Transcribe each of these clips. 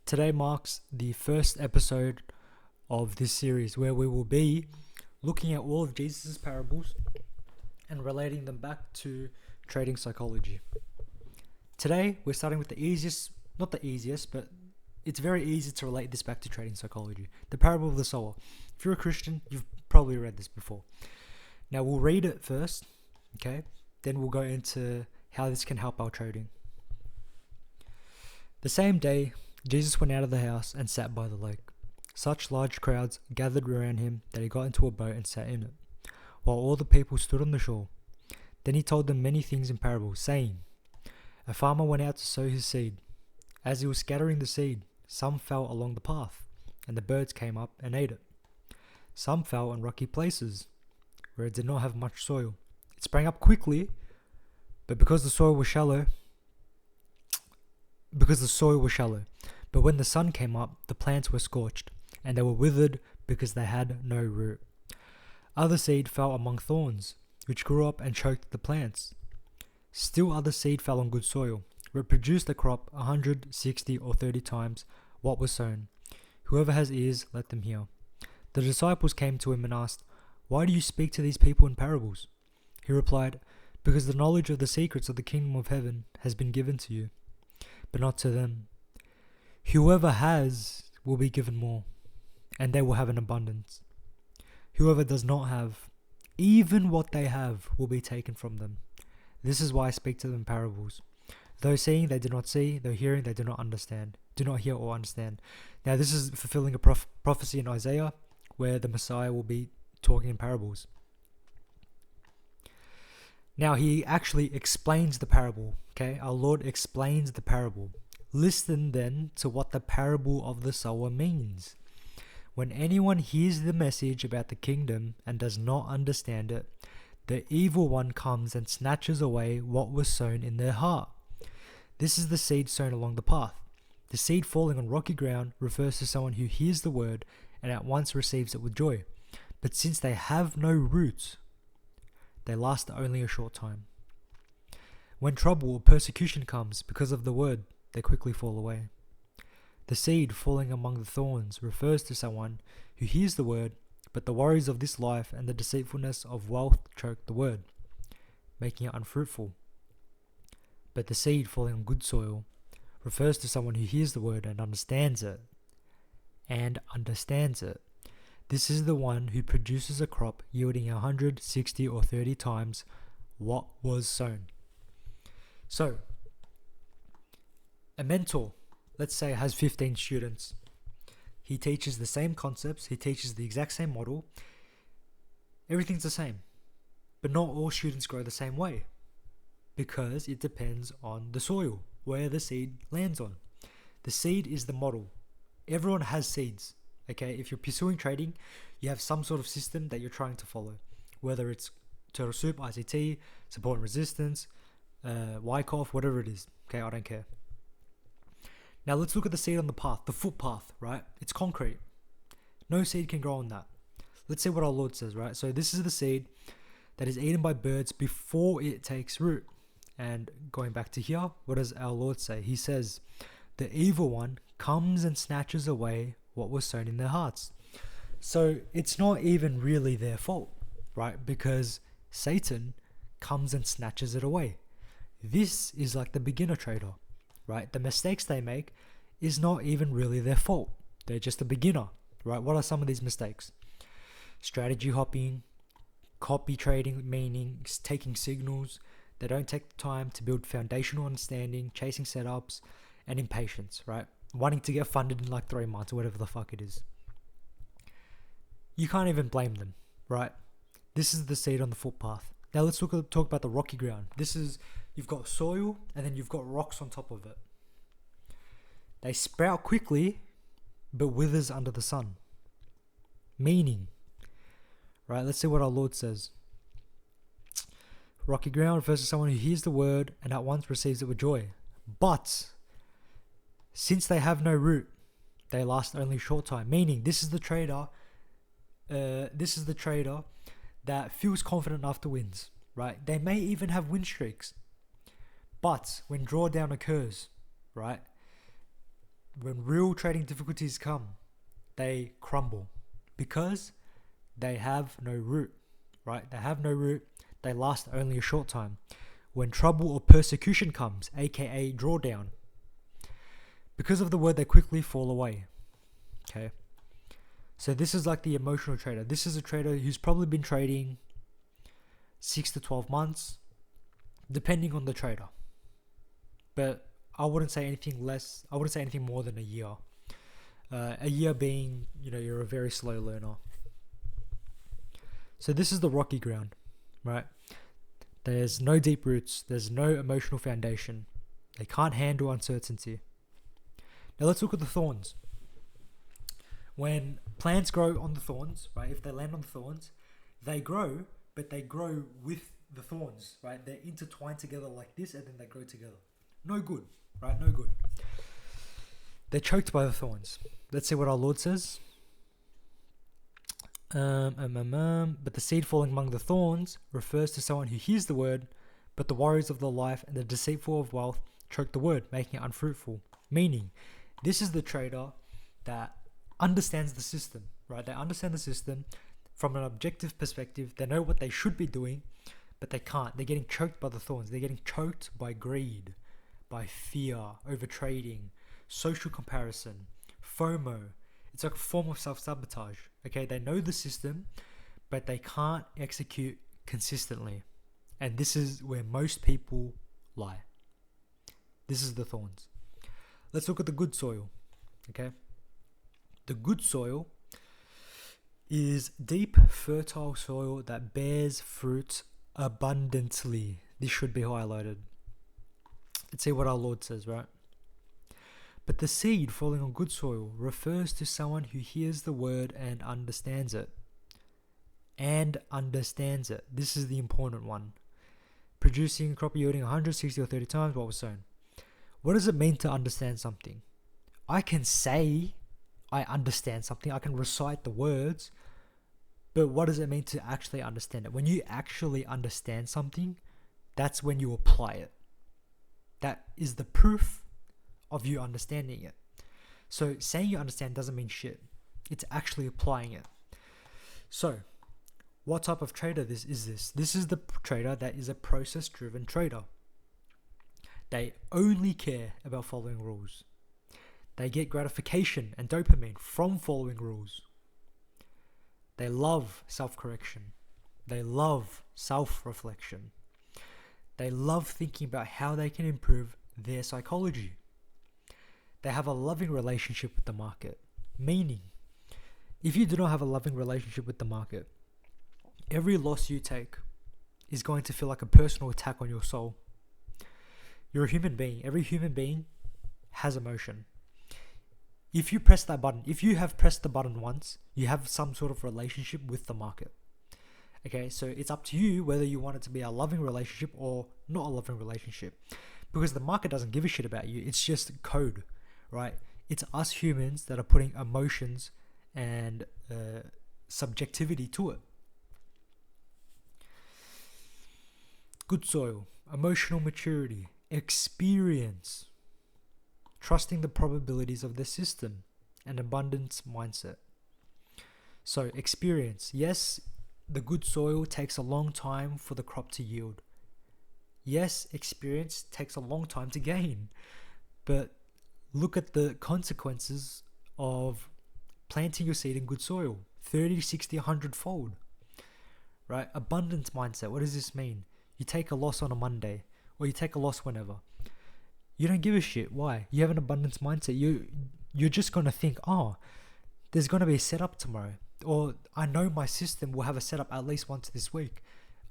Today marks the first episode of this series where we will be looking at all of Jesus' parables and relating them back to trading psychology. Today, we're starting with not the easiest, but it's very easy to relate this back to trading psychology. The parable of the sower. If you're a Christian, you've probably read this before. Now, we'll read it first, okay? Then we'll go into how this can help our trading. The same day, Jesus went out of the house and sat by the lake. Such large crowds gathered around him that he got into a boat and sat in it, while all the people stood on the shore. Then he told them many things in parables, saying, A farmer went out to sow his seed. As he was scattering the seed, some fell along the path, and the birds came up and ate it. Some fell on rocky places, where it did not have much soil. It sprang up quickly, but because the soil was shallow, but when the sun came up, the plants were scorched, and they were withered because they had no root. Other seed fell among thorns, which grew up and choked the plants. Still other seed fell on good soil, where it produced a crop 100, 60, or 30 times what was sown. Whoever has ears, let them hear. The disciples came to him and asked, Why do you speak to these people in parables? He replied, Because the knowledge of the secrets of the kingdom of heaven has been given to you, but not to them. Whoever has will be given more, and they will have an abundance. Whoever does not have, even what they have will be taken from them. This is why I speak to them in parables. Though seeing, they do not see. Though hearing, they do not understand. Do not hear or understand. Now, this is fulfilling a prophecy in Isaiah, where the Messiah will be talking in parables. Now, he actually explains the parable. Okay, our Lord explains the parable. Listen then to what the parable of the sower means. When anyone hears the message about the kingdom and does not understand it, the evil one comes and snatches away what was sown in their heart. This is the seed sown along the path. The seed falling on rocky ground refers to someone who hears the word and at once receives it with joy. But since they have no roots, they last only a short time. When trouble or persecution comes because of the word, they quickly fall away. The seed falling among the thorns refers to someone who hears the word, but the worries of this life and the deceitfulness of wealth choke the word, making it unfruitful. But the seed falling on good soil refers to someone who hears the word and understands it. This is the one who produces a crop yielding 100, 60, or 30 times what was sown. So, a mentor, let's say, has 15 students. He teaches the same concepts, he teaches the exact same model. Everything's the same. But not all students grow the same way, because it depends on the soil, where the seed lands on. The seed is the model. Everyone has seeds. Okay, if you're pursuing trading, you have some sort of system that you're trying to follow, whether it's turtle soup, ICT, support and resistance, Wyckoff, whatever it is. Okay, I don't care. Now let's look at the seed on the path, the footpath, right? It's concrete. No seed can grow on that. Let's see what our Lord says, right? So this is the seed that is eaten by birds before it takes root. And going back to here, what does our Lord say? He says, the evil one comes and snatches away what was sown in their hearts. So it's not even really their fault, right? Because Satan comes and snatches it away. This is like the beginner trader, right? The mistakes they make is not even really their fault. They're just a beginner, right? What are some of these mistakes? Strategy hopping, copy trading, meaning taking signals. They don't take the time to build foundational understanding, chasing setups, and impatience, right? Wanting to get funded in like 3 months or whatever the fuck it is. You can't even blame them, right? This is the seed on the footpath. Now let's talk about the rocky ground. You've got soil and then you've got rocks on top of it. They sprout quickly, but withers under the sun. Meaning, right? Let's see what our Lord says. Rocky ground refers to someone who hears the word and at once receives it with joy. But since they have no root, they last only a short time. Meaning, this is the trader that feels confident after wins, right? They may even have win streaks. But when drawdown occurs, right, when real trading difficulties come, they crumble because they have no root, right? They have no root. They last only a short time. When trouble or persecution comes, aka drawdown, because of the word, they quickly fall away. Okay. So this is like the emotional trader. This is a trader who's probably been trading 6 to 12 months, depending on the trader. But I wouldn't say anything more than a year. A year being, you're a very slow learner. So this is the rocky ground, right? There's no deep roots. There's no emotional foundation. They can't handle uncertainty. Now let's look at the thorns. When plants grow on the thorns, right? If they land on the thorns, they grow, but they grow with the thorns, right? They're intertwined together like this, and then they grow together. No good, right? No good. They're choked by the thorns. Let's see what our Lord says. But the seed falling among the thorns refers to someone who hears the word, but the worries of the life and the deceitful of wealth choke the word, making it unfruitful. Meaning, this is the trader that understands the system, right? They understand the system from an objective perspective. They know what they should be doing, but they can't. They're getting choked by the thorns. They're getting choked by greed, by fear, over trading, social comparison, FOMO. It's like a form of self-sabotage. Okay, they know the system, but they can't execute consistently. And this is where most people lie. This is the thorns. Let's look at the good soil. Okay, the good soil is deep, fertile soil that bears fruit abundantly. This should be highlighted. Let's see what our Lord says, right? But the seed falling on good soil refers to someone who hears the word and understands it. And understands it. This is the important one. Producing crop yielding 160 or 30 times what was sown. What does it mean to understand something? I can say I understand something. I can recite the words. But what does it mean to actually understand it? When you actually understand something, that's when you apply it. That is the proof of you understanding it. So saying you understand doesn't mean shit. It's actually applying it. So what type of trader is this? This is the trader that is a process-driven trader. They only care about following rules. They get gratification and dopamine from following rules. They love self-correction. They love self-reflection. They love thinking about how they can improve their psychology. They have a loving relationship with the market. Meaning, if you do not have a loving relationship with the market, every loss you take is going to feel like a personal attack on your soul. You're a human being. Every human being has emotion. If you press that button, if you have pressed the button once, you have some sort of relationship with the market. Okay, so it's up to you whether you want it to be a loving relationship or not a loving relationship. Because the market doesn't give a shit about you. It's just code, right? It's us humans that are putting emotions and subjectivity to it. Good soil, emotional maturity, experience, trusting the probabilities of the system, and abundance mindset. So experience. Yes, the good soil takes a long time for the crop to yield. Yes, experience takes a long time to gain. But look at the consequences of planting your seed in good soil. 30, 60, 100-fold. Right? Abundance mindset. What does this mean? You take a loss on a Monday, or you take a loss whenever. You don't give a shit. Why? You have an abundance mindset. You're just going to think, oh, there's going to be a setup tomorrow. Or I know my system will have a setup at least once this week.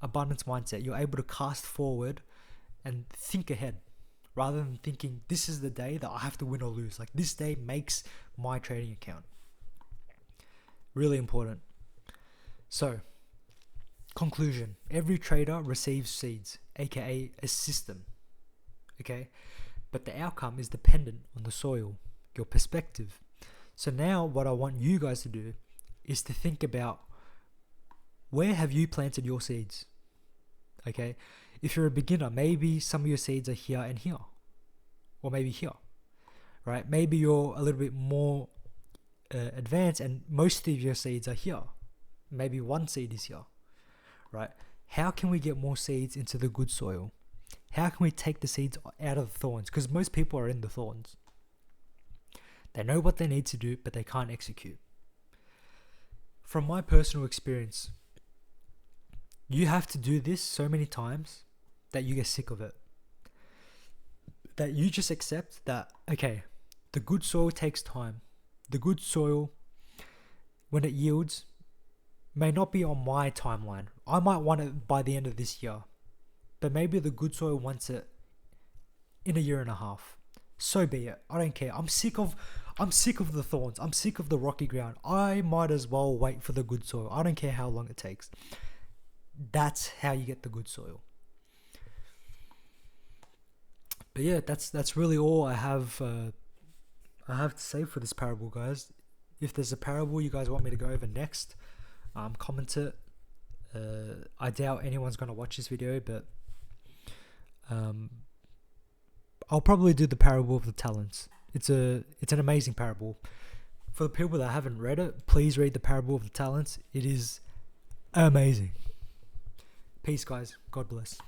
Abundance mindset. You're able to cast forward and think ahead rather than thinking this is the day that I have to win or lose. Like this day makes my trading account. Really important. So, conclusion. Every trader receives seeds, aka a system. Okay? But the outcome is dependent on the soil, your perspective. So now what I want you guys to do is to think about where have you planted your seeds? Okay? If you're a beginner, maybe some of your seeds are here and here. Or maybe here. right? Maybe you're a little bit more advanced and most of your seeds are here. Maybe one seed is here, right? How can we get more seeds into the good soil? How can we take the seeds out of the thorns? Because most people are in the thorns. They know what they need to do, but they can't execute. From my personal experience, you have to do this so many times that you get sick of it. That you just accept that, okay, the good soil takes time. The good soil, when it yields, may not be on my timeline. I might want it by the end of this year, but maybe the good soil wants it in a year and a half. So be it. I don't care. I'm sick of the thorns. I'm sick of the rocky ground. I might as well wait for the good soil. I don't care how long it takes. That's how you get the good soil. But yeah, that's really all I have to say for this parable, guys. If there's a parable you guys want me to go over next, comment it. I doubt anyone's gonna watch this video, but I'll probably do the parable of the talents. It's an amazing parable. For the people that haven't read it, please read the parable of the talents. It is amazing. Peace, guys. God bless.